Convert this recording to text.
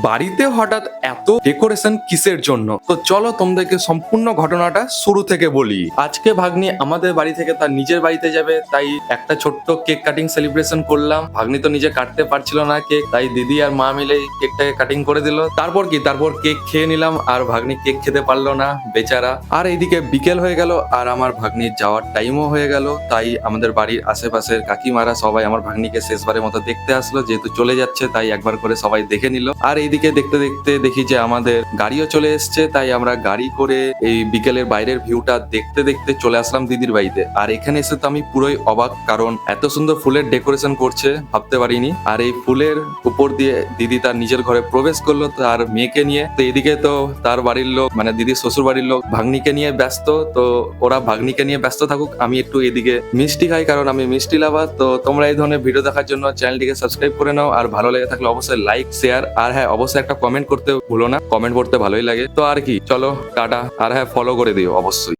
বাড়িতে হঠাৎ এত ডেকোরেশন কিসের জন্য? তো চলো তোমাদেরকে সম্পূর্ণ ঘটনাটা শুরু থেকে বলি। আজকে ভাগ্নি আমাদের বাড়ি থেকে তার নিজের বাড়িতে যাবে, তাই একটা ছোট্ট কেক কাটিং সেলিব্রেশন করলাম। ভাগ্নি তো নিজে কাটতে পারছিল না কেক, তাই দিদি আর মা মিলে কেকটাকে কাটিং করে দিল। তারপর কেক খেয়ে নিলাম, আর ভাগ্নি কেক খেতে পারলো না বেচারা। আর এইদিকে বিকেল হয়ে গেল, আর আমার ভাগ্নির যাওয়ার টাইমও হয়ে গেল। তাই আমাদের বাড়ির আশেপাশের কাকিমারা সবাই আমার ভাগ্নিকে শেষবারের মতো দেখতে আসলো, যেহেতু চলে যাচ্ছে তাই একবার করে সবাই দেখে নিল। আর এইদিকে দেখতে দেখতে দেখি যে আমাদের গাড়িও চলে এসছে, তাই আমরা গাড়ি করে এই বিকেলের বাইরের ভিউটা দেখতে দেখতে চলে আসলাম দিদির বাড়িতে। আর এখানে এসে তো আমি পুরোই অবাক, কারণ এত সুন্দর ফুলের ডেকোরেশন করছে ভাবতে পারিনি। আর এই ফুলের উপর দিয়ে দিদি তার নিজের ঘরে প্রবেশ করলো তার মেয়েকে নিয়ে। তো এদিকে তো তার বাড়ির লোক মানে দিদির শ্বশুর বাড়ির লোক ভাগ্নিকে নিয়ে ব্যস্ত। তো ওরা ভাগ্নিকে নিয়ে ব্যস্ত থাকুক, আমি একটু এদিকে মিষ্টি খাই, কারণ আমি মিষ্টি লাভার। তো তোমরা এই ধরনের ভিডিও দেখার জন্য চ্যানেলটিকে সাবস্ক্রাইব করে নাও, আর ভালো লেগে থাকলে অবশ্যই লাইক শেয়ার, আর হ্যাঁ অবশ্যই একটা কমেন্ট করতে ভুলো না, কমেন্ট করতে ভালোই লাগে। তো আর কি, চলো টাটা। আর হ্যাঁ ফলো করে দিও অবশ্যই।